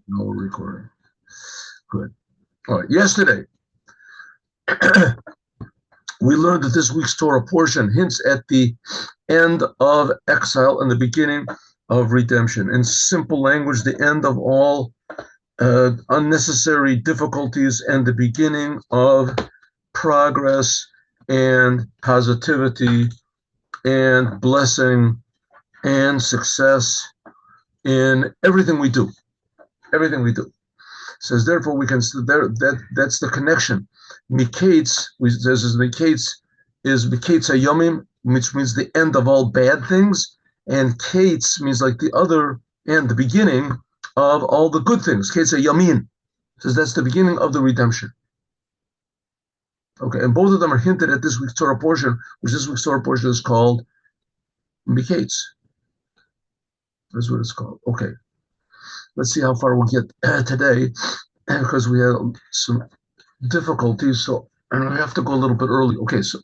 No recording. Good. All right. Yesterday, we learned that this week's Torah portion hints at the end of exile and the beginning of redemption. In simple language, the end of all unnecessary difficulties and the beginning of progress and positivity and blessing and success in everything we do. Everything we do. It says therefore we can that's the connection. Miketz, says Miketz Hayomim, which means the end of all bad things, and Ketz means like the other and the beginning of all the good things. Ketz Hayamin says that's the beginning of the redemption. Okay, and both of them are hinted at this week's Torah portion, which this week's Torah portion is called Miketz. That's what it's called. Okay. Let's see how far we'll get today, because we had some difficulties. So, and I have to go a little bit early. Okay, so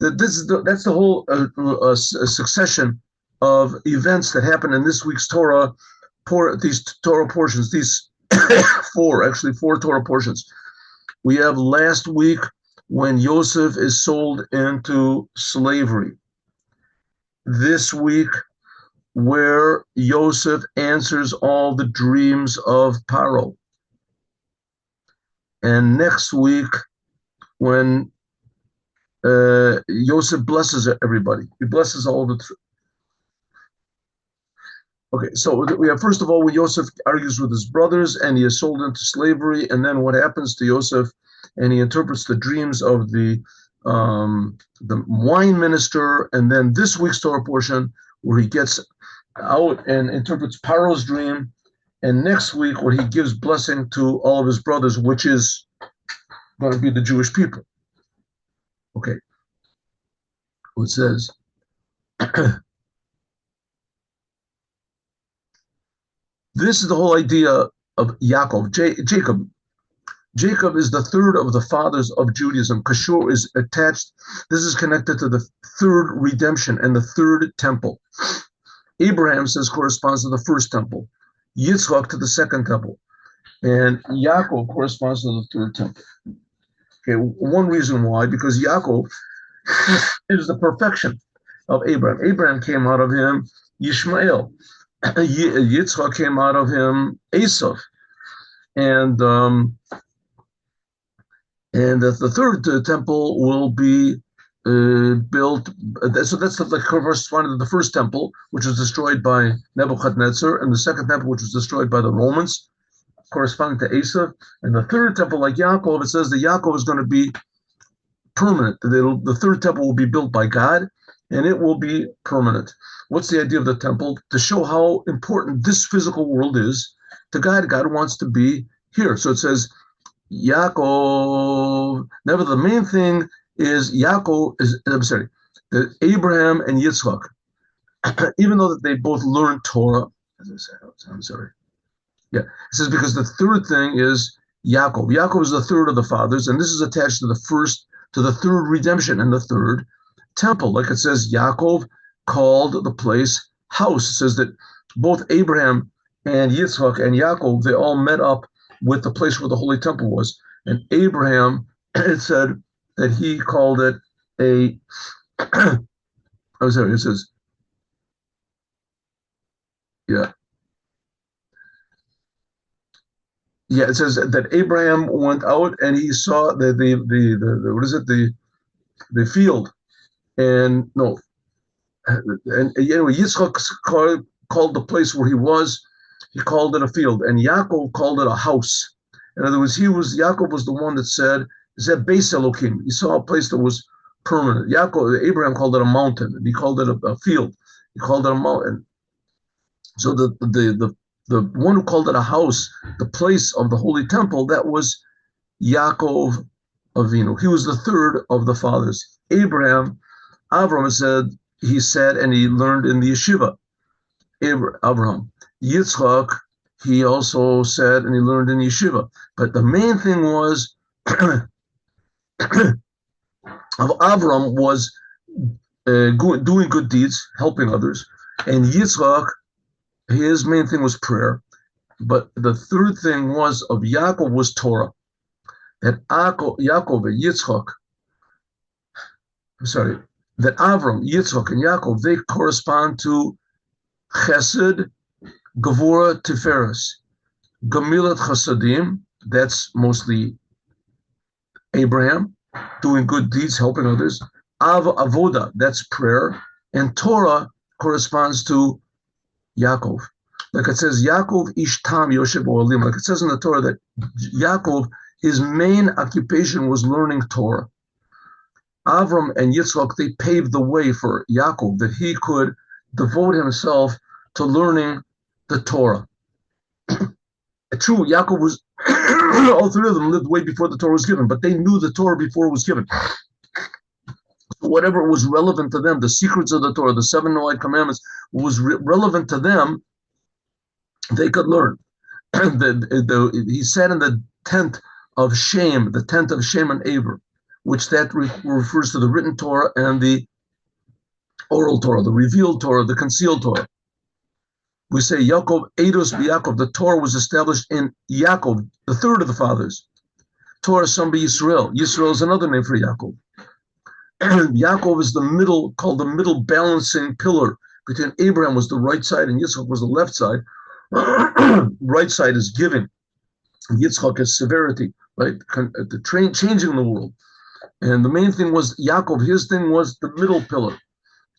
that's the whole succession of events that happen in this week's Torah. These Torah portions, these four Torah portions. We have last week when Yosef is sold into slavery. This week, where Yosef answers all the dreams of Paro. And next week, when Yosef blesses everybody. He blesses all the... Okay, so we have, first of all, when Yosef argues with his brothers and he is sold into slavery, and then what happens to Yosef, and he interprets the dreams of the wine minister, and then this week's Torah portion where he gets out and interprets Paro's dream, and next week where he gives blessing to all of his brothers, which is going to be the Jewish people. Okay. It says, this is the whole idea of Yaakov, Jacob. Jacob is the third of the fathers of Judaism. Kashur is attached. This is connected to the third redemption and the third temple. Abraham says corresponds to the first temple. Yitzchak to the second temple. And Yaakov corresponds to the third temple. Okay, one reason why, because Yaakov is the perfection of Abraham. Abraham came out of him Yishmael. Yitzchak came out of him Esav. And the third temple will be built. So that's corresponding to the first temple, which was destroyed by Nebuchadnezzar, and the second temple, which was destroyed by the Romans, corresponding to Esav. And the third temple, like Yaakov, it says that Yaakov is going to be permanent. The third temple will be built by God, and it will be permanent. What's the idea of the temple? To show how important this physical world is to God. God wants to be here. So it says, Yaakov. Never, the main thing is Yaakov is, that Abraham and Yitzchak, even though that they both learned Torah, as I said, I'm sorry. Yeah, it says because the third thing is Yaakov. Yaakov is the third of the fathers, and this is attached to the third redemption and the third temple. Like it says, Yaakov called the place house. It says that both Abraham and Yitzchak and Yaakov, they all met up with the place where the Holy Temple was. And Abraham, it said that he called it a, oh, sorry, it says, yeah. Yeah, it says that Abraham went out and he saw the what is it, the field. And no, and anyway, Yitzchak called the place where he was, he called it a field, and Yaakov called it a house. In other words, Yaakov was the one that said Beis Elokim. He saw a place that was permanent. Abraham called it a mountain, and he called it a field. He called it a mountain. So the one who called it a house, the place of the Holy Temple, that was Yaakov Avinu. He was the third of the fathers. Avram said, he said, and he learned in the yeshiva. Abraham. Yitzchak, he also said, and he learned in yeshiva. But the main thing was of Avram was doing good deeds, helping others. And Yitzchak, his main thing was prayer. But the third thing was of Yaakov was Torah. That Yaakov and Yitzchak, sorry, that Avram, Yitzchak, and Yaakov, they correspond to Chesed, Gevurah, Tiferes. Gemilat Chasadim, that's mostly Abraham, doing good deeds, helping others. Avoda, that's prayer. And Torah corresponds to Yaakov. Like it says, Yaakov Ishtam Yoshev Olim. Like it says in the Torah that Yaakov, his main occupation was learning Torah. Avram and Yitzchak, they paved the way for Yaakov that he could devote himself to learning the Torah. True, Yaakov was, all three of them lived way before the Torah was given, but they knew the Torah before it was given. Whatever was relevant to them, the secrets of the Torah, the 7 Noahide commandments, was relevant to them, they could learn. He sat in the tent of Shem, the tent of Shem and Aver, which that refers to the written Torah and the oral Torah, the revealed Torah, the concealed Torah. We say Yaakov, Eidos b'Yaakov, the Torah was established in Yaakov, the third of the fathers. Torah some be Yisrael. Yisrael is another name for Yaakov. Yaakov is the middle, called the middle balancing pillar between Abraham was the right side and Yitzchak was the left side. Right side is giving. Yitzchak is severity, right? Changing the world. And the main thing was Yaakov, his thing was the middle pillar,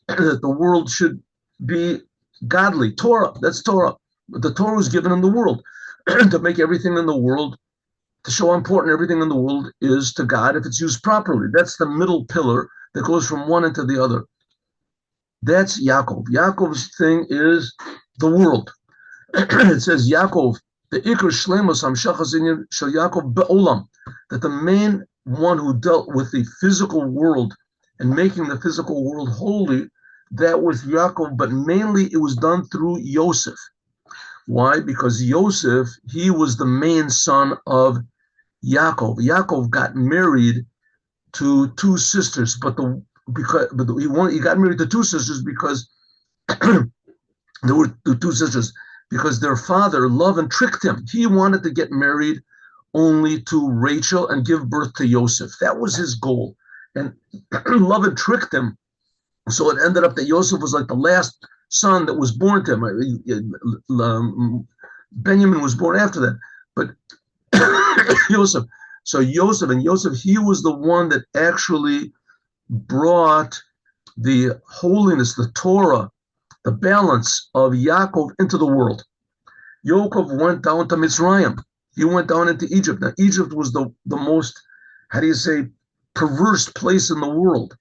that the world should be godly. Torah, that's Torah. But the Torah was given in the world to make everything in the world, to show how important everything in the world is to God if it's used properly. That's the middle pillar that goes from one into the other. That's Yaakov. Yaakov's thing is the world. It says Yaakov, the Iker Shlemos Hamshachas Inyan Shel Yaakov Be'olam, that the main one who dealt with the physical world and making the physical world holy, that was Yaakov, but mainly it was done through Yosef. Why? Because Yosef, he was the main son of Yaakov. Yaakov got married to two sisters, but he got married to two sisters because there were two sisters, because their father Lavan tricked him. He wanted to get married only to Rachel and give birth to Yosef. That was his goal. And Lavan tricked him. So it ended up that Yosef was like the last son that was born to him. Benjamin was born after that. But Yosef, he was the one that actually brought the holiness, the Torah, the balance of Yaakov into the world. Yaakov went down to Mitzrayim. He went down into Egypt. Now, Egypt was the most, perverse place in the world.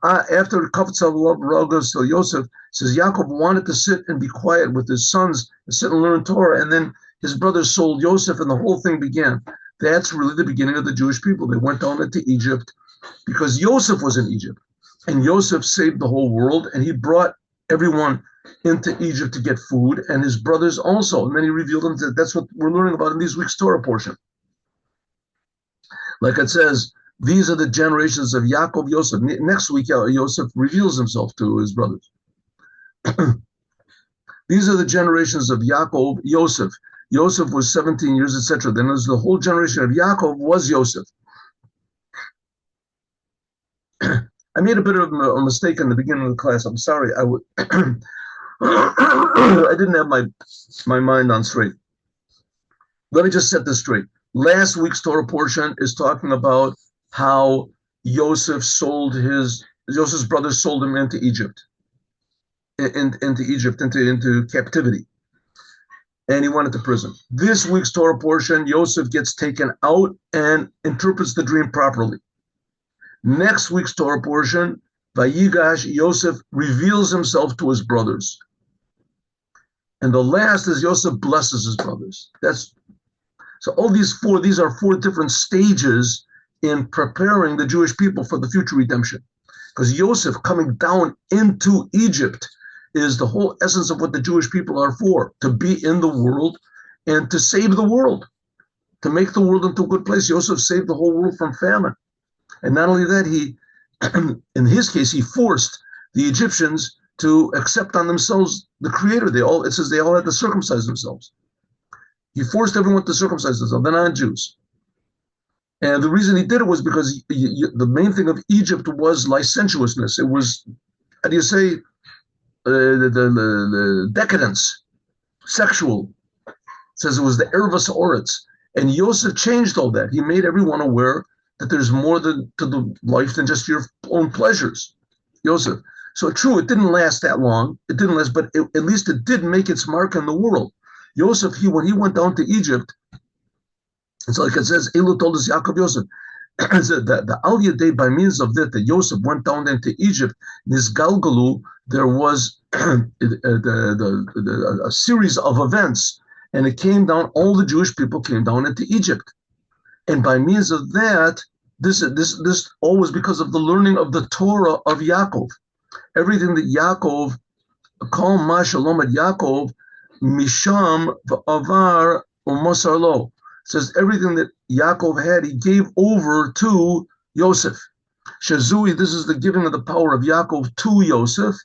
After Kafetz Raga, so Yosef says Yaakov wanted to sit and be quiet with his sons and sit and learn Torah, and then his brothers sold Yosef, and the whole thing began. That's really the beginning of the Jewish people. They went down into Egypt because Yosef was in Egypt, and Yosef saved the whole world, and he brought everyone into Egypt to get food, and his brothers also. And then he revealed them. That's what we're learning about in this week's Torah portion. Like it says, these are the generations of Yaakov, Yosef. Next week, Yosef reveals himself to his brothers. These are the generations of Yaakov, Yosef. Yosef was 17 years, etc. Then there's the whole generation of Yaakov was Yosef. I made a bit of a mistake in the beginning of the class. I'm sorry. I didn't have my mind on straight. Let me just set this straight. Last week's Torah portion is talking about how Yosef's brothers sold him into Egypt, into captivity, and he went into prison. This week's Torah portion, Yosef gets taken out and interprets the dream properly. Next week's Torah portion, Vayigash, Yosef reveals himself to his brothers. And the last is Yosef blesses his brothers. So all these are four different stages in preparing the Jewish people for the future redemption. Because Yosef coming down into Egypt is the whole essence of what the Jewish people are for, to be in the world and to save the world, to make the world into a good place. Yosef saved the whole world from famine. And not only that, he in his case, he forced the Egyptians to accept on themselves the Creator. It says they all had to circumcise themselves. He forced everyone to circumcise themselves, the non-Jews. And the reason he did it was because the main thing of Egypt was licentiousness. It was, how do you say, the decadence, sexual. It says it was the ervas oretz. And Yosef changed all that. He made everyone aware that there's more to the life than just your own pleasures. Yosef. So true, it didn't last that long. It didn't last, but at least it did make its mark in the world. Yosef, when he went down to Egypt, it's like it says, Elu told us Yaakov Yosef. The Al Yadei, by means of that Yosef went down into Egypt, Nisgalgalu, there was a series of events, and it came down, all the Jewish people came down into Egypt. And by means of that, this all was because of the learning of the Torah of Yaakov. Everything that Yaakov, Kol Ma Shalom at Yaakov, Misham V'avar U'Mosar Lo. Says everything that Yaakov had, he gave over to Yosef. Shazui, this is the giving of the power of Yaakov to Yosef.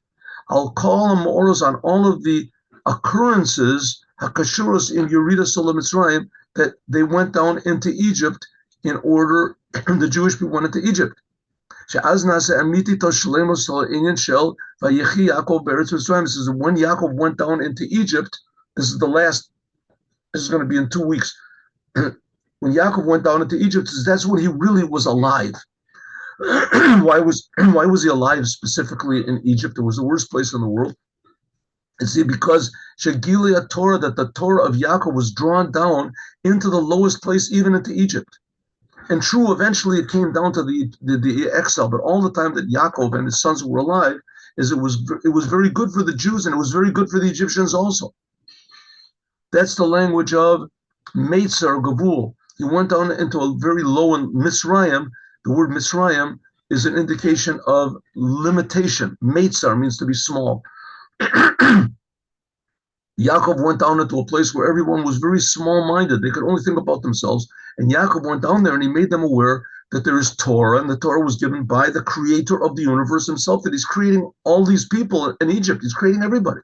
I'll call him Oros on all of the occurrences, Hakashuros in Yerida Sola Mitzrayim, that they went down into Egypt in order, the Jewish people went into Egypt. She'az nasa amiti to shlemos to inyan shel vayechi Yaakov beretz Mitzrayim. This is when Yaakov went down into Egypt. This is the last. This is going to be in 2 weeks. When Yaakov went down into Egypt, that's when he really was alive. Why was he alive specifically in Egypt? It was the worst place in the world. And see, because Shagilia Torah, that the Torah of Yaakov was drawn down into the lowest place, even into Egypt. And true, eventually it came down to the exile, but all the time that Yaakov and his sons were alive, it was very good for the Jews, and it was very good for the Egyptians also. That's the language of Meitzar Gavul. He went down into a very low in Mitzrayim. The word Mitzrayim is an indication of limitation. Meitzar means to be small. Yaakov went down into a place where everyone was very small-minded. They could only think about themselves. And Yaakov went down there and he made them aware that there is Torah, and the Torah was given by the creator of the universe himself, that he's creating all these people in Egypt. He's creating everybody.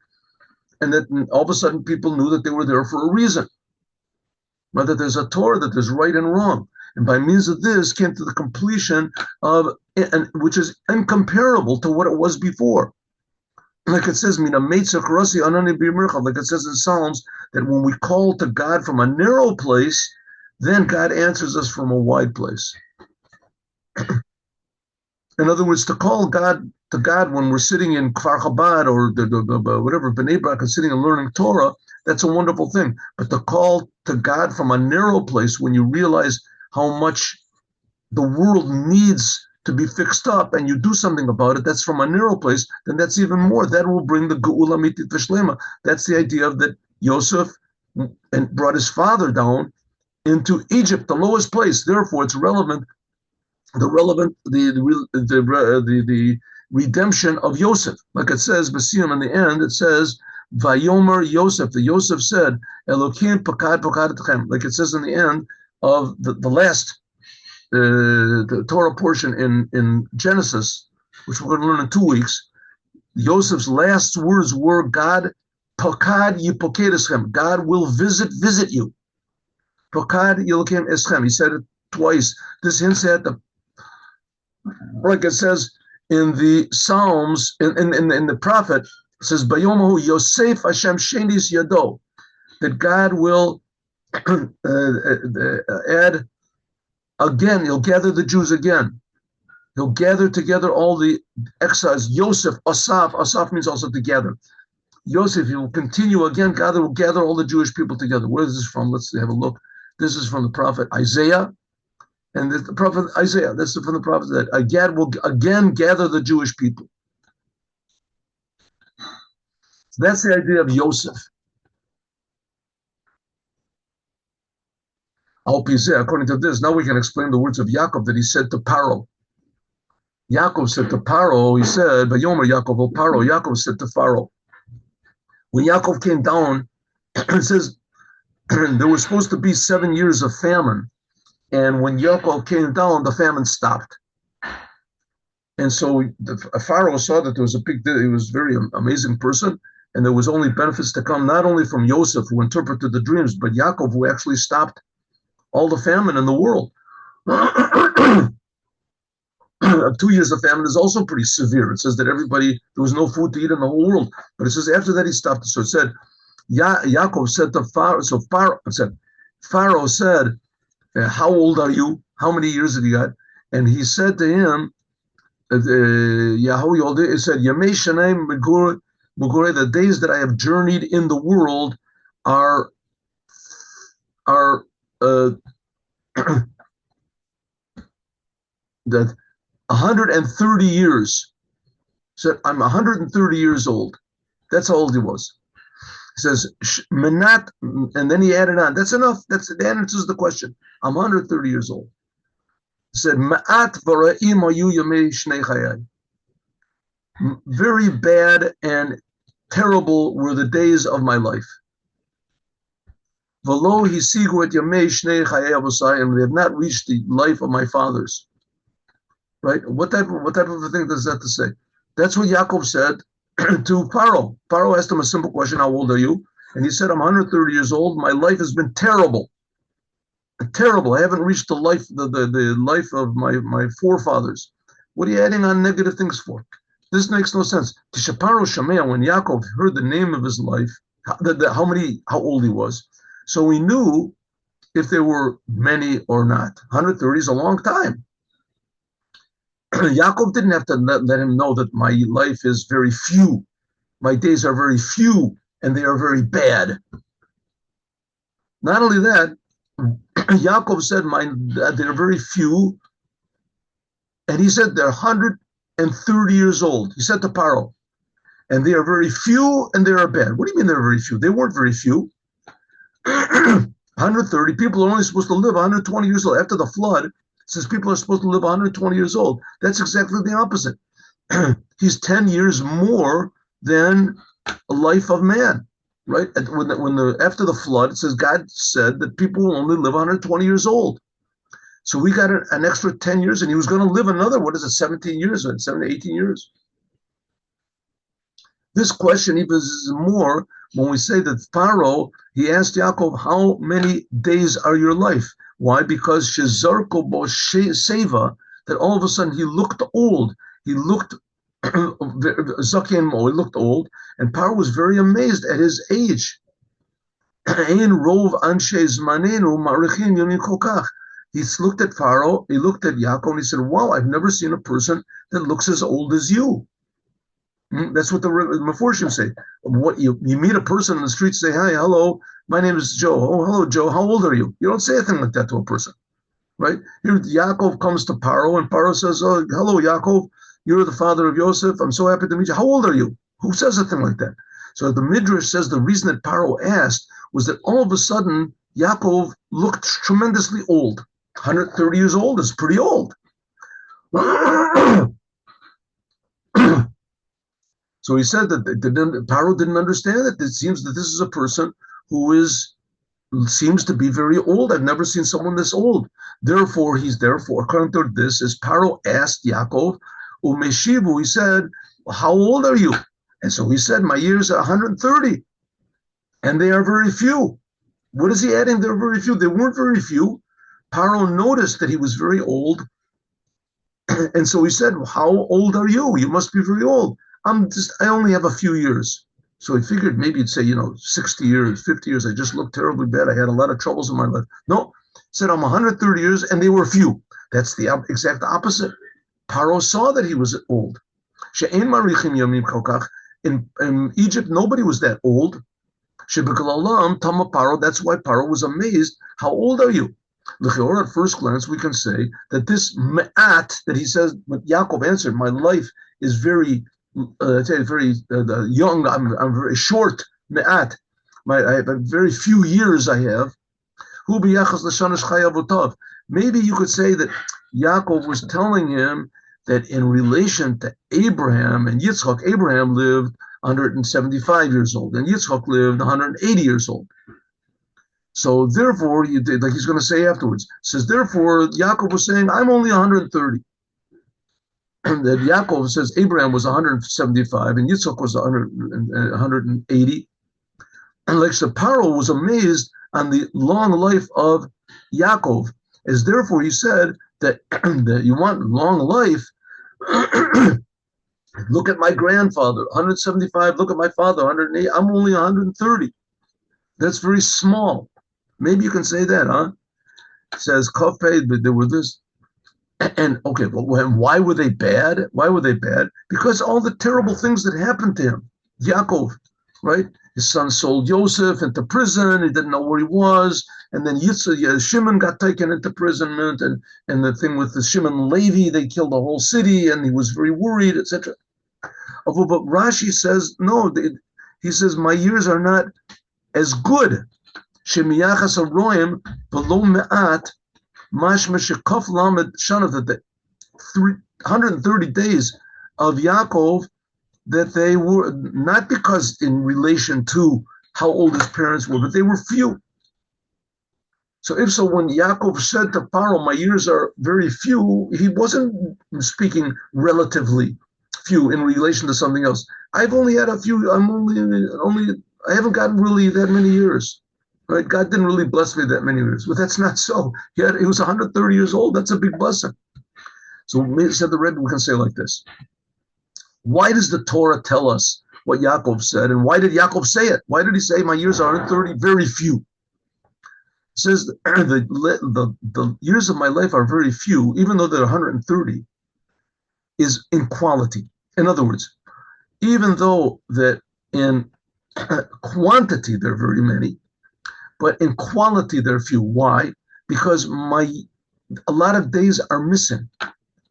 And that all of a sudden people knew that they were there for a reason. But that there's a Torah, that there's right and wrong. And by means of this came to the completion of, which is incomparable to what it was before. Like it says, like it says in Psalms, that when we call to God from a narrow place, then God answers us from a wide place. In other words, to call God to God when we're sitting in Kfar Chabad or whatever, Bnei Brak, and sitting and learning Torah, that's a wonderful thing. But to call to God from a narrow place, when you realize how much the world needs to be fixed up and you do something about it, that's from a narrow place, then that's even more. That will bring the Geula Mitit V'Shlema. That's the idea of that Yosef and brought his father down into Egypt, the lowest place. Therefore, it's relevant, the redemption of Yosef. Like it says, Basiyam in the end, it says, Vayomer Yosef, the Yosef said, Elokim pakad pakadetchem. Like it says in the end of the last the Torah portion in Genesis, which we're going to learn in 2 weeks. Yosef's last words were, God, pakad yipokedeschem. God will visit you. Pakad yilokim eschem. He said it twice. This hints at like it says in the Psalms, in the prophet, it says, Bayomahu Yosef Hashem Shenis Yado, that God will add again, he'll gather the Jews again. He'll gather together all the exiles. Yosef, Asaf means also together. Yosef, he will continue again, God will gather all the Jewish people together. Where is this from? Let's have a look. This is from the prophet Isaiah. And the prophet Isaiah, this is from the prophet that God will again gather the Jewish people. So that's the idea of Yosef. According to this, now we can explain the words of Yaakov that he said to Paro. Yaakov said to Paro, he said, Vayomer Yaakov o Paro. Yaakov said to Pharaoh. When Yaakov came down, it says there was supposed to be 7 years of famine. And when Yaakov came down, the famine stopped. And so the Pharaoh saw that there was a big, he was a very amazing person, and there was only benefits to come, not only from Joseph, who interpreted the dreams, but Yaakov, who actually stopped all the famine in the world. 2 years of famine is also pretty severe. It says that everybody, there was no food to eat in the whole world. But it says after that he stopped. So it said, Yaakov said to Pharaoh, so Pharaoh said, how old are you? How many years have you got? And he said to him, Yahweh, it said, Yamei Shanaim Megure, the days that I have journeyed in the world are uh, that 130 years. Said, I'm 130 years old. That's how old he was. He says, Menat, and then he added on, that's enough. That answers the question. I'm 130 years old. He said, Ma'at vara'im ayu yamei shnei chayai. Very bad and terrible were the days of my life. V'lo hisigu et yamei shnei chayai avosai, and they have not reached the life of my fathers. Right? What type of a thing does that to say? That's what Yaakov said to Pharaoh. Pharaoh asked him a simple question, how old are you? And he said, I'm 130 years old. My life has been terrible. Terrible. I haven't reached the life of my forefathers. What are you adding on negative things for? This makes no sense. Tishaparo Shamea, when Yaakov heard the name of his life, how old he was, so he knew if there were many or not. 130 is a long time. Yaakov didn't have to let him know that my life is very few. My days are very few, and they are very bad. Not only that, Yaakov said, they're very few, and he said they're 130 years old. He said to Paro, and they are very few, and they are bad. What do you mean they're very few? They weren't very few. 130 people are only supposed to live 120 years old. After the flood, since people are supposed to live 120 years old, that's exactly the opposite. He's 10 years more than a life of man, right? After the flood, it says God said that people will only live 120 years old. So we got an extra 10 years, and he was going to live another, 17 years, 18 years. This question even is more when we say that Pharaoh, he asked Yaakov, how many days are your life? Why? Because Shezarko Bo Seva, that all of a sudden he looked old. He looked Zakim, he looked old, and Pharaoh was very amazed at his age. Ein rov anshe zmanenu marichin yomim kokach. He looked at Pharaoh, he looked at Yaakov, and he said, wow, I've never seen a person that looks as old as you. That's what the Meforshim say. What you meet a person in the street, say, hi, hello, my name is Joe. Oh, hello, Joe, how old are you? You don't say anything like that to a person, right? Here, Yaakov comes to Paro, and Paro says, oh, hello, Yaakov, you're the father of Yosef. I'm so happy to meet you. How old are you? Who says a thing like that? So the Midrash says the reason that Paro asked was that all of a sudden, Yaakov looked tremendously old. 130 years old is pretty old. So he said that Paro didn't understand it. It seems that this is a person who seems to be very old. I've never seen someone this old. Therefore, according to this, as Paro asked Yaakov, Umeshivu, he said, how old are you? And so he said, my years are 130, and they are very few. What is he adding? They're very few. They weren't very few. Paro noticed that he was very old, and so he said, how old are you? You must be very old. I only have a few years. So he figured maybe he'd say, 60 years, 50 years. I just looked terribly bad. I had a lot of troubles in my life. No, he said, I'm 130 years, and they were few. That's the exact opposite. Paro saw that he was old. In Egypt, nobody was that old. That's why Paro was amazed. How old are you? At first glance, we can say that this me'at that he says, Yaakov answered, my life is very young. I'm very short. Me'at. I have very few years. I have. Maybe you could say that Yaakov was telling him that in relation to Abraham and Yitzchak, Abraham lived 175 years old, and Yitzchak lived 180 years old. So therefore, he's going to say afterwards, says, therefore, Yaakov was saying, I'm only 130. that Yaakov says Abraham was 175 and Yitzchak was 180. And like Paro was amazed on the long life of Yaakov, as therefore he said that, that you want long life. Look at my grandfather, 175. Look at my father, 108. I'm only 130. That's very small. Maybe you can say that, huh? It says Kofei, but there were this. And okay, but why were they bad? Why were they bad? Because all the terrible things that happened to him. Yaakov, right? His son sold Yosef into prison. He didn't know where he was. And then Shimon got taken into imprisonment. And the thing with the Shimon and Levi, they killed the whole city, and he was very worried, etc. But Rashi says, no, he says, my years are not as good. Shemiyachas aroim below me'at mashma shekaf lamed shana, that the 130 days of Yaakov, that they were not because in relation to how old his parents were, but they were few. So if so, when Yaakov said to Paro, my years are very few, he wasn't speaking relatively few in relation to something else. I've only had a few, I haven't gotten really that many years. Right? God didn't really bless me that many years. But that's not so. He was 130 years old. That's a big blessing. So said the Rebbe, we can say like this. Why does the Torah tell us what Yaakov said? And why did Yaakov say it? Why did he say my years are 130? Very few. It says the years of my life are very few, even though they're 130, is in quality. In other words, even though that in quantity there are very many, but in quality they're few. Why? Because a lot of days are missing.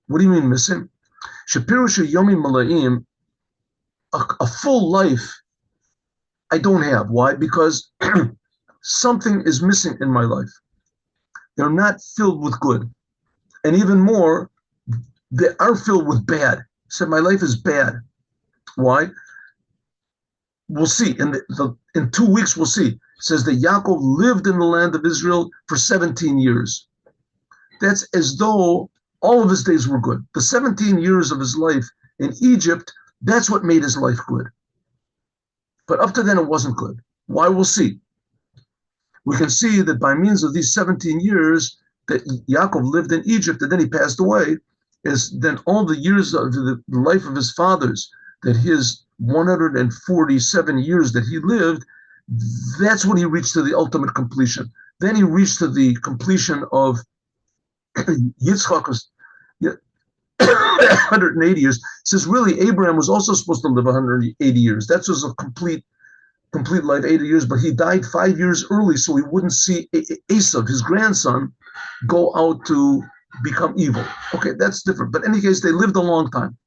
What do you mean missing? Shapirusha Yomi Malaim, a full life, I don't have. Why? Because something is missing in my life. They're not filled with good. And even more, they are filled with bad. So my life is bad. Why? We'll see. In 2 weeks, we'll see. It says that Yaakov lived in the land of Israel for 17 years. That's as though all of his days were good. The 17 years of his life in Egypt, that's what made his life good. But up to then, it wasn't good. Why? We'll see. We can see that by means of these 17 years that Yaakov lived in Egypt and then he passed away, is then all the years of the life of his fathers, that his 147 years that he lived, that's when he reached to the ultimate completion. Then he reached to the completion of Yitzchak's 180 years. It says really Abraham was also supposed to live 180 years. That was a complete life, 80 years, but he died 5 years early so he wouldn't see Esav, his grandson, go out to become evil. Okay, that's different. But in any case, they lived a long time.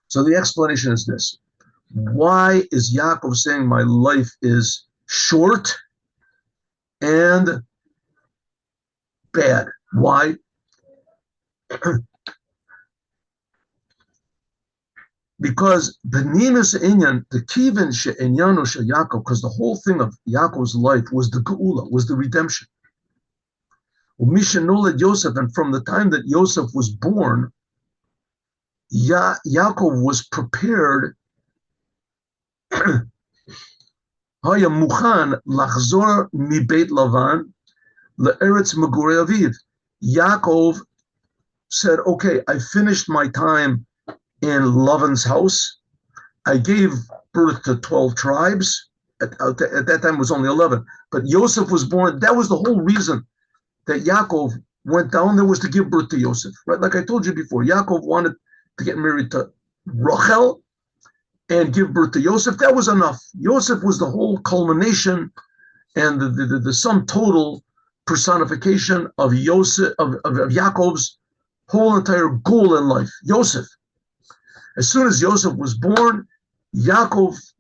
So the explanation is this. Why is Yaakov saying my life is short and bad? Why? Because Benimus Inyan, the Kivin She'enyano Yaakov, because the whole thing of Yaakov's life was the Geula, was the redemption. Umishanoled Yosef, and from the time that Yosef was born, Yaakov was prepared. Haya Muchan Lachzor Mi Beit Lavan LeEretz Megurei Aviv. Yaakov said, okay, I finished my time in Lavan's house. I gave birth to 12 tribes. At that time it was only 11. But Yosef was born. That was the whole reason that Yaakov went down there, was to give birth to Yosef. Right? Like I told you before, Yaakov wanted to get married to Rachel and give birth to Yosef. That was enough. Yosef was the whole culmination and the sum total personification of Yosef, of Yaakov's whole entire goal in life. Yosef. As soon as Yosef was born, Yaakov's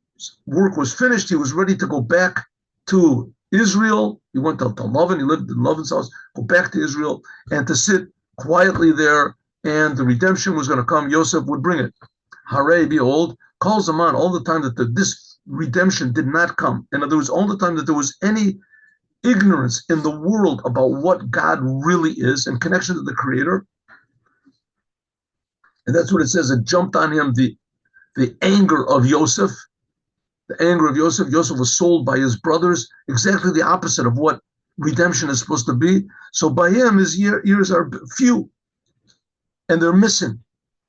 work was finished. He was ready to go back to Israel. He went to Lavan. He lived in Lavan's house. Go back to Israel and to sit quietly there. And the redemption was going to come. Yosef would bring it. Hare, behold, calls them on all the time that this redemption did not come. In other words, all the time that there was any ignorance in the world about what God really is in connection to the Creator. And that's what it says. It jumped on him, the anger of Yosef. The anger of Yosef. Yosef was sold by his brothers, exactly the opposite of what redemption is supposed to be. So by him, his years are few, and they're missing,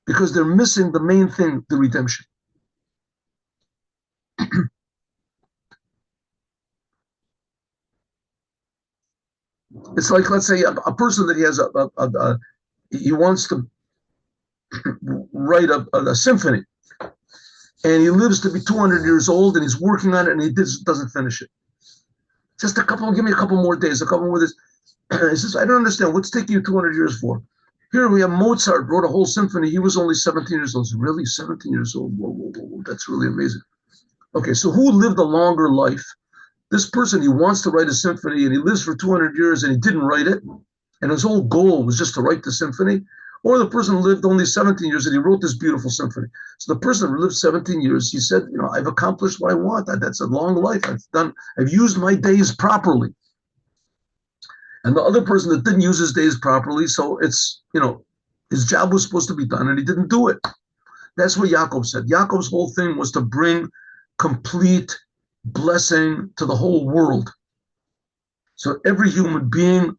because they're missing the main thing, the redemption. It's like, let's say, a person that he has he wants to write a symphony, and he lives to be 200 years old, and he's working on it, and he doesn't finish it. Just give me a couple more days, a couple more days. He says, I don't understand. What's taking you 200 years for? Here we have Mozart wrote a whole symphony. He was only 17 years old. Really? 17 years old? Whoa, whoa, whoa, whoa. That's really amazing. Okay, so who lived a longer life? This person, he wants to write a symphony, and he lives for 200 years, and he didn't write it, and his whole goal was just to write the symphony. Or the person lived only 17 years, and he wrote this beautiful symphony. So the person who lived 17 years, he said, I've accomplished what I want. That's a long life. I've used my days properly. And the other person that didn't use his days properly, so it's, his job was supposed to be done, and he didn't do it. That's what Yaakov said. Yaakov's whole thing was to bring complete blessing to the whole world. So every human being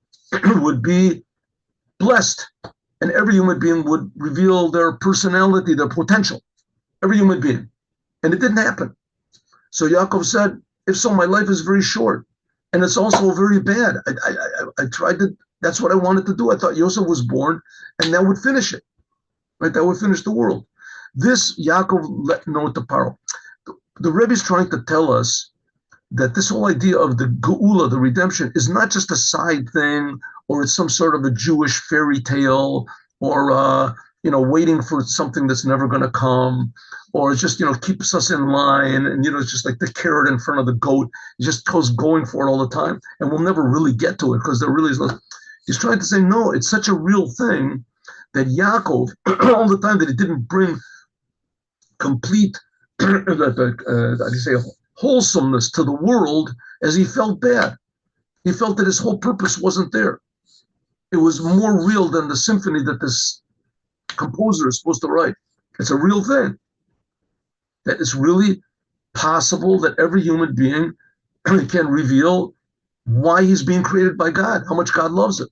would be blessed, and every human being would reveal their personality, their potential. Every human being. And it didn't happen. So Yaakov said, if so, my life is very short. And it's also very bad. I tried to, that's what I wanted to do. I thought Yosef was born, and that would finish it. Right? That would finish the world. This Yaakov let know to Paro. The Rebbe is trying to tell us that this whole idea of the Geula, the redemption, is not just a side thing, or it's some sort of a Jewish fairy tale, or waiting for something that's never going to come, or it just keeps us in line, and it's just like the carrot in front of the goat. It just goes going for it all the time, and we'll never really get to it because there really is no. He's trying to say no. It's such a real thing that Yaakov, all the time that he didn't bring complete, how do you say, wholesomeness to the world, as he felt bad. He felt that his whole purpose wasn't there. It was more real than the symphony that this composer is supposed to write. It's a real thing. That it's really possible that every human being can reveal why he's being created by God, how much God loves it.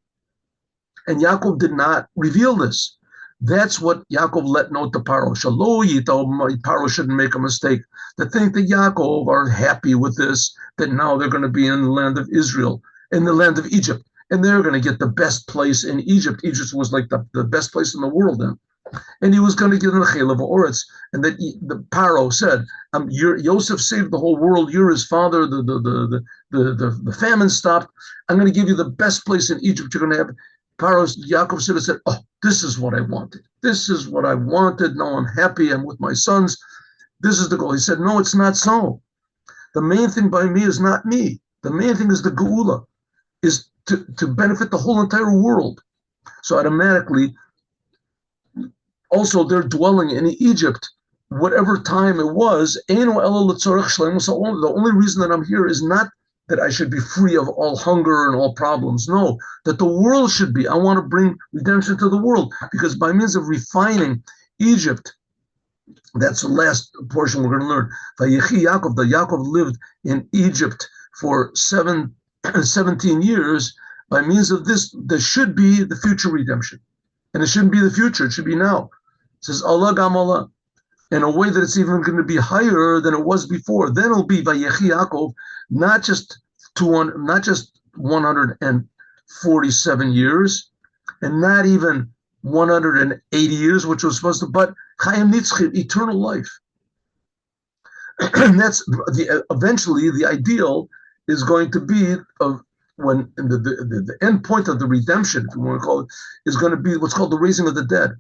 And Yaakov did not reveal this. That's what Yaakov let know to Paro. Paro shouldn't make a mistake to think that Yaakov are happy with this, that now they're going to be in the land of Israel, in the land of Egypt, and they're going to get the best place in Egypt. Egypt was like the best place in the world then. And he was going to give them the Chelev Oretz, and that the Paro said, Yosef saved the whole world. You're his father. The famine stopped. I'm going to give you the best place in Egypt. You're going to have. Yaakov should have said, oh, this is what I wanted. This is what I wanted. Now I'm happy. I'm with my sons. This is the goal. He said, no, it's not so. The main thing by me is not me. The main thing is the Geula, is to benefit the whole entire world. So automatically, also they're dwelling in Egypt, whatever time it was. The only reason that I'm here is not that I should be free of all hunger and all problems. No, that the world should be. I want to bring redemption to the world, because by means of refining Egypt, that's the last portion we're going to learn. Yaakov, that Yaakov lived in Egypt for 17 years. By means of this, there should be the future redemption. And it shouldn't be the future, it should be now. It says, Allah gam Allah, in a way that it's even going to be higher than it was before. Then it'll be Vayechi Yaakov, not just 147 years, and not even 180 years, which was supposed to, but Chaim Nitzchim, eternal life. And that's eventually the ideal is going to be of when the end point of the redemption, if you want to call it, is going to be what's called the raising of the dead.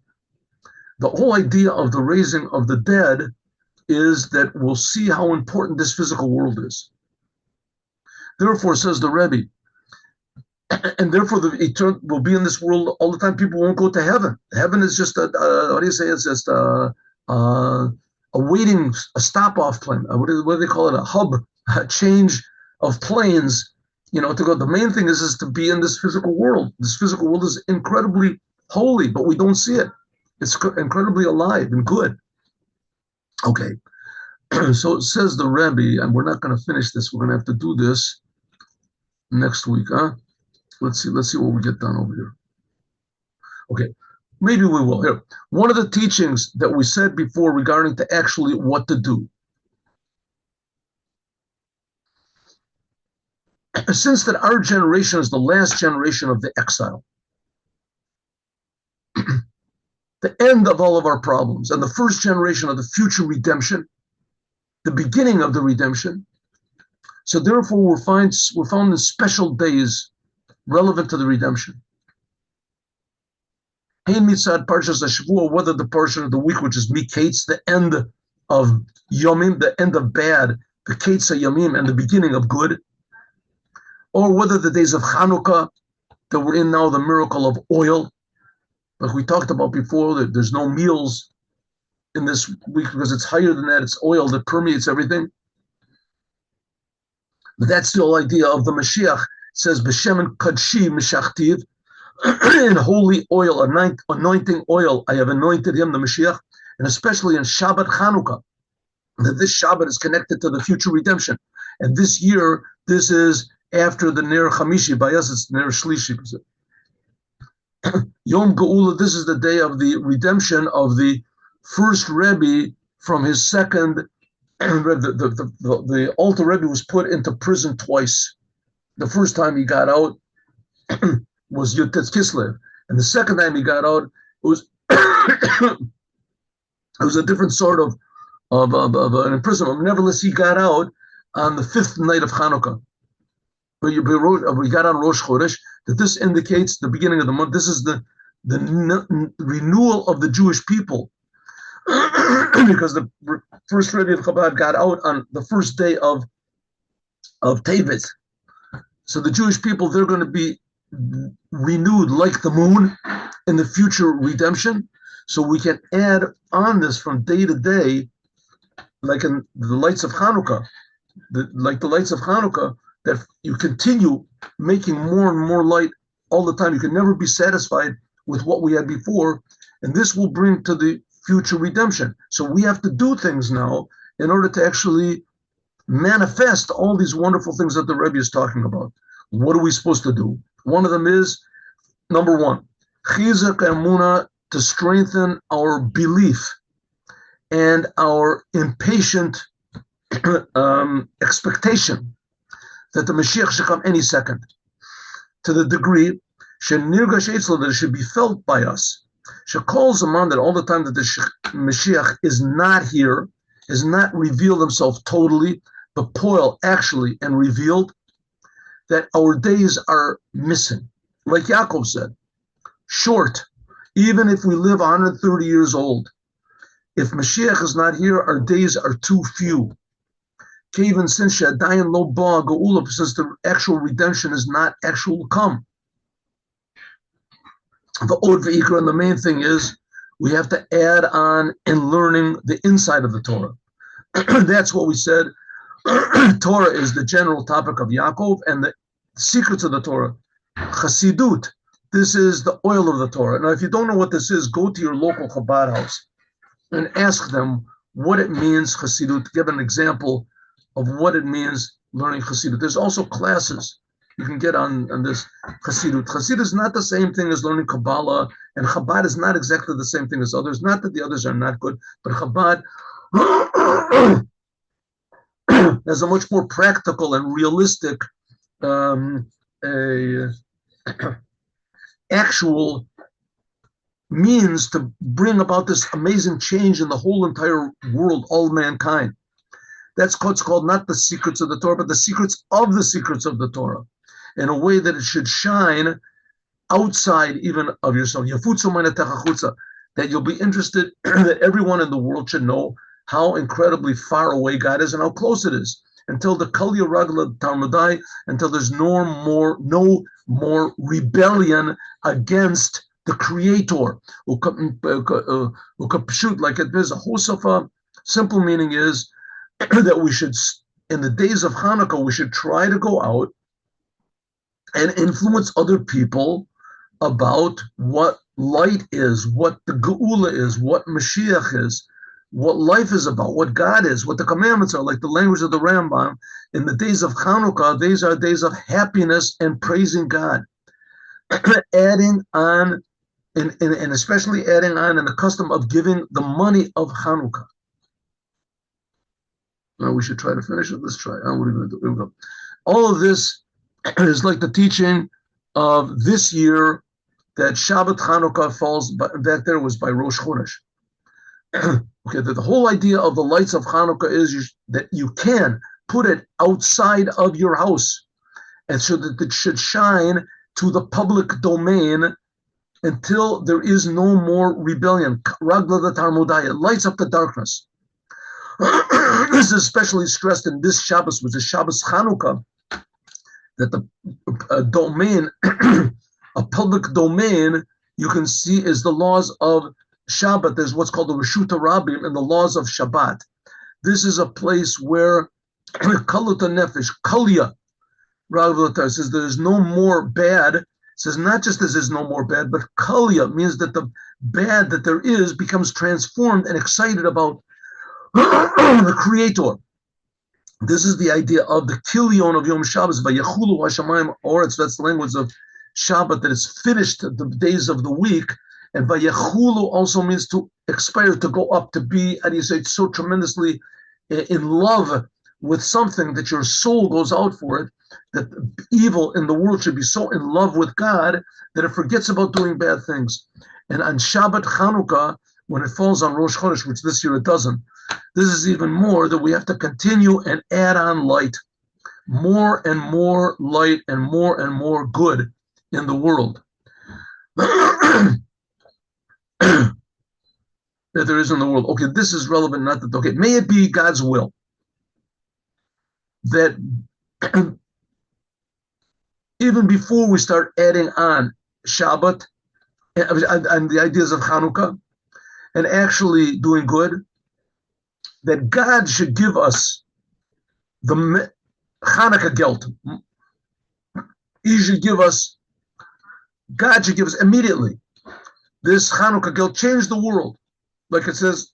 The whole idea of the raising of the dead is that we'll see how important this physical world is. Therefore, says the Rebbe, and therefore the eternal will be in this world all the time. People won't go to heaven. Heaven is just what do you say? It's just a stop-off plane. What do they call it? A hub, a change of planes. To go. The main thing is to be in this physical world. This physical world is incredibly holy, but we don't see it. It's incredibly alive and good. Okay, so it says the Rebbe, and we're not going to finish this. We're going to have to do this next week, huh? Let's see what we get done over here. Okay, maybe we will. Here, one of the teachings that we said before regarding to actually what to do. Since that our generation is the last generation of the exile, the end of all of our problems, and the first generation of the future redemption, the beginning of the redemption. So therefore, we're found in special days relevant to the redemption. Hein mitzad parshas Shavua, whether the portion of the week, which is Miketz, the end of Yomim, the end of bad, the Ketz Yomim, and the beginning of good, or whether the days of Hanukkah that we're in now, the miracle of oil, like we talked about before, that there's no meals in this week because it's higher than that. It's oil that permeates everything. But that's the whole idea of the Mashiach. It says, B'Shem Kadshi Mishachtiv, in holy oil, anointing oil, I have anointed him, the Mashiach, and especially in Shabbat Chanukah, that this Shabbat is connected to the future redemption. And this year, this is after the Ner Chamishi. By us, it's Ner Shlishi. Yom Geula, this is the day of the redemption of the first Rebbe from his second. The Alter Rebbe was put into prison twice. The first time he got out was Yutet Kislev, and the second time he got out, it was it was a different sort of an imprisonment. Nevertheless, he got out on the fifth night of Hanukkah. But we got on Rosh Chodesh, that this indicates the beginning of the month. This is the renewal of the Jewish people, because the first Rebbe of Chabad got out on the first day of Tevet. So the Jewish people, they're going to be renewed like the moon in the future redemption. So we can add on this from day to day, like in the lights of Hanukkah, that you continue making more and more light all the time. You can never be satisfied with what we had before, and this will bring to the future redemption. So we have to do things now in order to actually manifest all these wonderful things that the Rebbe is talking about. What are we supposed to do? One of them is, number one, chizak emunah, to strengthen our belief and our impatient expectation that the Mashiach should come any second, to the degree that it should be felt by us. Calls on that all the time that the Mashiach is not here, has not revealed himself totally, but poil actually and revealed, that our days are missing. Like Yaakov said, short, even if we live 130 years old. If Mashiach is not here, our days are too few. Even since Shadayan Lo Ba Geula, since the actual redemption is not actual come. The Od Ve'ikra, and the main thing is we have to add on in learning the inside of the Torah. That's what we said. Torah is the general topic of Yaakov, and the secrets of the Torah. Chassidut, this is the oil of the Torah. Now, if you don't know what this is, go to your local Chabad house and ask them what it means, Chassidut. Give an example of what it means learning Chassidut. There's also classes you can get on this Chassidut. Chassidut is not the same thing as learning Kabbalah, and Chabad is not exactly the same thing as others. Not that the others are not good, but Chabad has a much more practical and realistic actual means to bring about this amazing change in the whole entire world, all mankind. That's what's called not the secrets of the Torah, but the secrets of the Torah, in a way that it should shine outside even of yourself. That you'll be interested, that everyone in the world should know how incredibly far away God is and how close it is, until the Kal Yaragla Talmudai, until there's no more rebellion against the Creator. Like it is a Hosafa, simple meaning is that we should, in the days of Hanukkah, we should try to go out and influence other people about what light is, what the Geula is, what Mashiach is, what life is about, what God is, what the commandments are, like the language of the Rambam. In the days of Hanukkah, these are days of happiness and praising God. Adding on, and especially adding on in the custom of giving the money of Hanukkah. Now we should try to finish it. Let's try. What are we going to do? Here we go. All of this is like the teaching of this year, that Shabbat Hanukkah falls back there was by Rosh Chodesh. Okay, the whole idea of the lights of Hanukkah is that you can put it outside of your house, and so that it should shine to the public domain until there is no more rebellion. Ragla the Tarmudaya, lights up the darkness. This is especially stressed in this Shabbos, which is Shabbos Hanukkah, that the domain, a public domain, you can see is the laws of Shabbat. There's what's called the Reshuta Rabbim and the laws of Shabbat. This is a place where Kaluta Nefesh, Kalya, Ragla says there is no more bad. It says not just that there's no more bad, but Kalya means that the bad that there is becomes transformed and excited about the Creator. This is the idea of the Kilyon of Yom Shabbos, Vayechulu Hashamayim Oretz. That's the language of Shabbat, that it's finished the days of the week. And Vayechulu also means to expire, to go up, to be, how do you say, so tremendously in love with something that your soul goes out for it, that evil in the world should be so in love with God that it forgets about doing bad things. And on Shabbat Chanukah, when it falls on Rosh Chodesh, which this year it doesn't, this is even more that we have to continue and add on light, more and more light and more good in the world that there is in the world. Okay, this is relevant, not that, okay, may it be God's will that even before we start adding on Shabbat and the ideas of Hanukkah and actually doing good, that God should give us the Hanukkah geld. He should give us, God should give us immediately this Hanukkah geld, change the world. Like it says,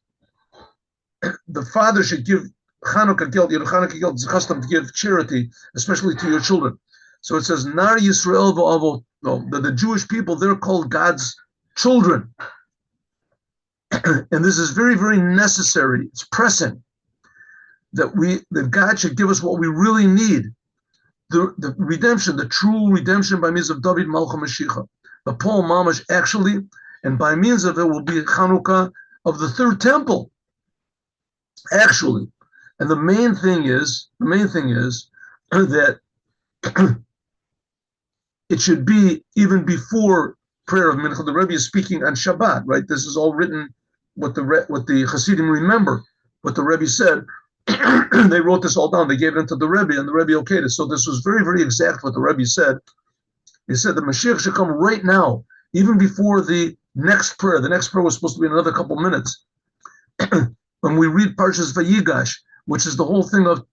the father should give Hanukkah geld. You know, Hanukkah geld is a custom to give charity, especially to your children. So it says, Nar Yisrael v'avot. No, the Jewish people, they're called God's children. And this is very, very necessary. It's pressing that God should give us what we really need. The redemption, the true redemption by means of David Malchut Mashiach. The Paul Mamash actually, and by means of it will be Chanukah of the third temple. Actually. And the main thing is that it should be even before prayer of Mincha. The Rebbe is speaking on Shabbat, right? This is all written, what the Hasidim remember, what the Rebbe said. They wrote this all down. They gave it into the Rebbe, and the Rebbe okayed it. So this was very, very exact what the Rebbe said. He said the Mashiach should come right now, even before the next prayer. The next prayer was supposed to be in another couple minutes. When we read Parshas Vayigash, which is the whole thing of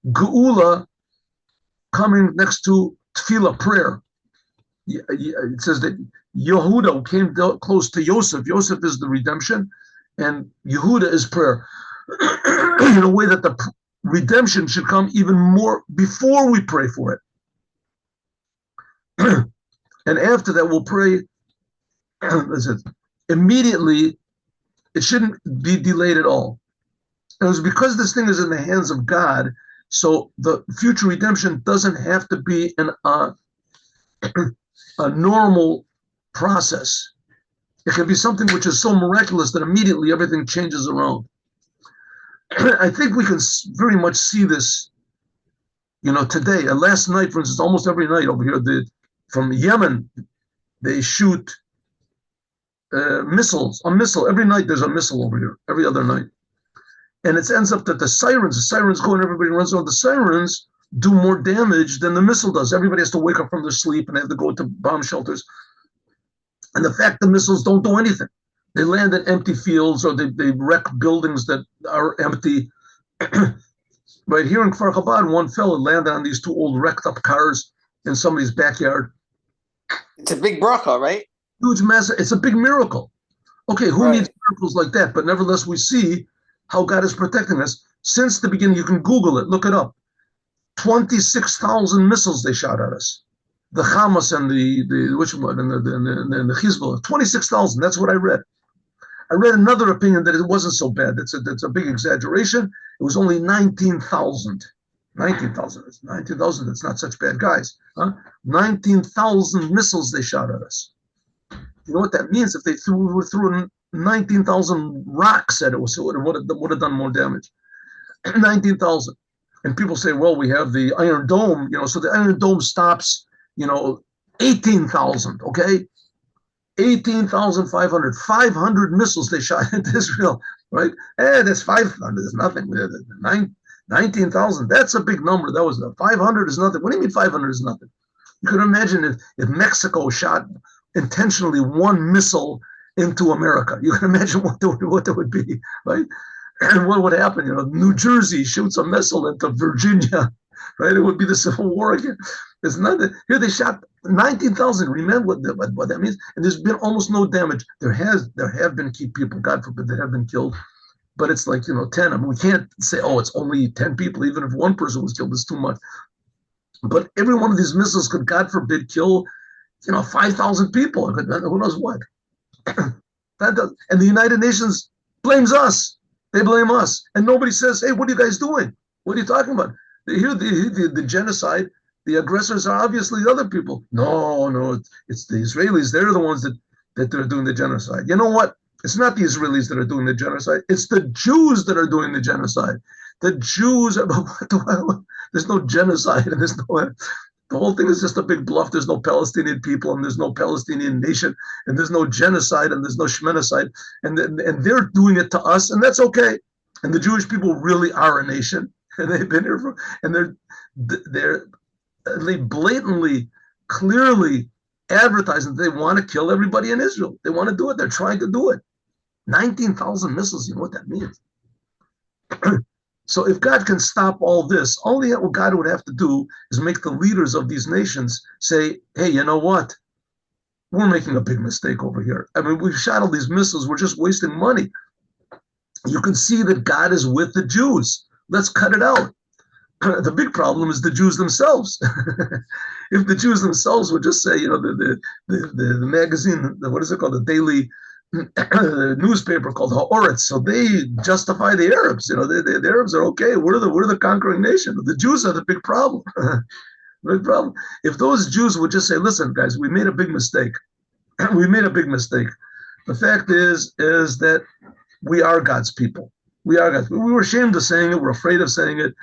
Geula coming next to Tefillah, prayer. It says that Yehuda came close to Yosef. Yosef is the redemption, and Yehuda is prayer. In a way that the redemption should come even more before we pray for it. And after that, we'll pray immediately. It shouldn't be delayed at all. And it was because this thing is in the hands of God, so the future redemption doesn't have to be a normal process. It can be something which is so miraculous that immediately everything changes around. I think we can very much see this, today. And last night, for instance, almost every night over here, from Yemen, they shoot missiles. A missile every night. There's a missile over here every other night, and it ends up that the sirens go and everybody runs around. The sirens do more damage than the missile does. Everybody has to wake up from their sleep and they have to go to bomb shelters. And the fact the missiles don't do anything. They land in empty fields, or they wreck buildings that are empty. Right here in Kfar Chabad, one fellow landed on these two old wrecked up cars in somebody's backyard. It's a big bracha, right? huge, massive. It's a big miracle. Okay, who needs Right. miracles like that? But nevertheless, we see how God is protecting us since the beginning. You can Google it, look it up. 26,000 missiles they shot at us. The Hamas and the which one and the Hezbollah. 26,000. That's what I read. I read another opinion that it wasn't so bad. That's a big exaggeration. It was only 19,000. 19,000. 19,000. That's not such bad guys. Huh? 19,000 missiles they shot at us. You know what that means? If they threw 19,000 rocks at it, so it would have done more damage. 19,000. And people say, well, we have the Iron Dome, so the Iron Dome stops, 18,000, okay? 18,500, 500 missiles they shot into Israel, right? That's 500, it's nothing. 19,000, that's a big number. That was 500 is nothing. What do you mean 500 is nothing? You can imagine if Mexico shot intentionally one missile into America. You can imagine what there would be, right? And what would happen? New Jersey shoots a missile into Virginia, right? It would be the Civil War again. There's nothing. Here they shot 19,000. Remember what that means? And there's been almost no damage. There have been key people, God forbid, that have been killed. But it's like, 10. I mean, we can't say, oh, it's only 10 people. Even if one person was killed, it's too much. But every one of these missiles could, God forbid, kill, 5,000 people. Who knows what? And the United Nations blames us. They blame us. And nobody says, hey, what are you guys doing? What are you talking about? Here, the genocide, the aggressors are obviously other people. No, it's the Israelis. They're the ones that are doing the genocide. You know what? It's not the Israelis that are doing the genocide. It's the Jews that are doing the genocide. The Jews, there's no genocide, and the whole thing is just a big bluff. There's no Palestinian people, and there's no Palestinian nation, and there's no genocide, and there's no Shmenocide, and they're doing it to us, and that's okay. And the Jewish people really are a nation, and they've been here and they blatantly, clearly advertising that they want to kill everybody in Israel. They want to do it. They're trying to do it. 19,000 missiles. You know what that means? So if God can stop all this, only what God would have to do is make the leaders of these nations say, hey, you know what? We're making a big mistake over here. I mean, we've shot all these missiles. We're just wasting money. You can see that God is with the Jews. Let's cut it out. The big problem is the Jews themselves. If the Jews themselves would just say, the magazine, what is it called? The daily newspaper called Haaretz. So they justify the Arabs. The Arabs are okay. We're the conquering nation. The Jews are the big problem. Big problem. If those Jews would just say, "Listen, guys, we made a big mistake. We made a big mistake." The fact is that we are God's people. We are God's. We were ashamed of saying it. We're afraid of saying it.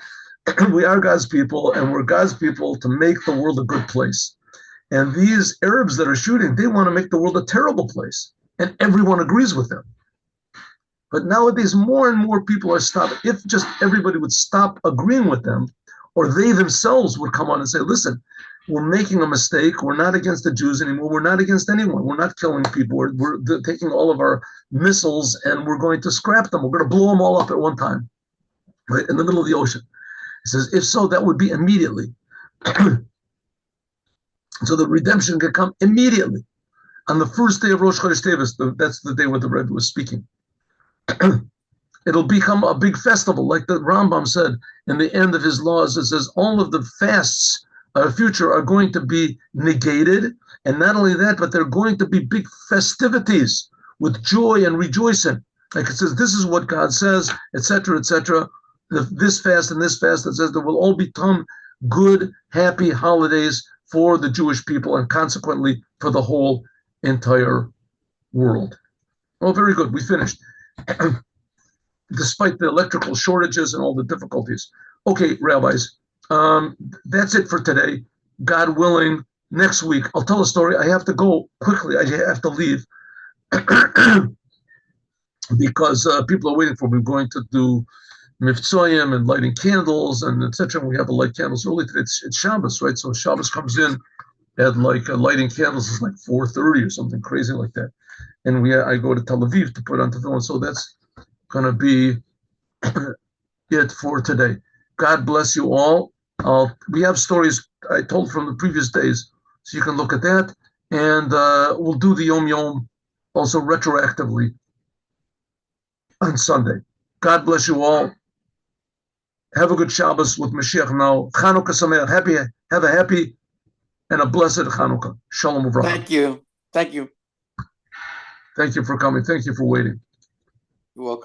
We are God's people, and we're God's people to make the world a good place. And these Arabs that are shooting, they want to make the world a terrible place. And everyone agrees with them. But nowadays, more and more people are stopping. If just everybody would stop agreeing with them, or they themselves would come on and say, listen, we're making a mistake. We're not against the Jews anymore. We're not against anyone. We're not killing people. We're taking all of our missiles and we're going to scrap them. We're going to blow them all up at one time, right, in the middle of the ocean. It says, if so, that would be immediately. So the redemption could come immediately. On the first day of Rosh Chodesh Teves, that's the day when the Rebbe was speaking. It'll become a big festival, like the Rambam said in the end of his laws. It says all of the fasts future are going to be negated, and not only that, but they're going to be big festivities with joy and rejoicing. Like it says, this is what God says, etc., etc. This fast and this fast, it says there will all become good, happy holidays for the Jewish people, and consequently for the whole entire world. Oh, very good. We finished. Despite the electrical shortages and all the difficulties. Okay, rabbis, that's it for today. God willing, next week, I'll tell a story. I have to go quickly. I have to leave because people are waiting for me. I'm going to do Mivtzoyim and lighting candles and etc. We have to light candles early today. It's Shabbos, right? So Shabbos comes in at lighting candles is like 4:30 or something crazy like that. And I go to Tel Aviv to put on tefillin. So that's going to be it for today. God bless you all. We have stories I told from the previous days, so you can look at that. And we'll do the Yom Yom also retroactively on Sunday. God bless you all. Have a good Shabbos with Moshiach Now. Chanukah Sameach. Have a happy and a blessed Chanukah. Shalom uvracha. Thank you. Thank you. Thank you for coming. Thank you for waiting. You're welcome.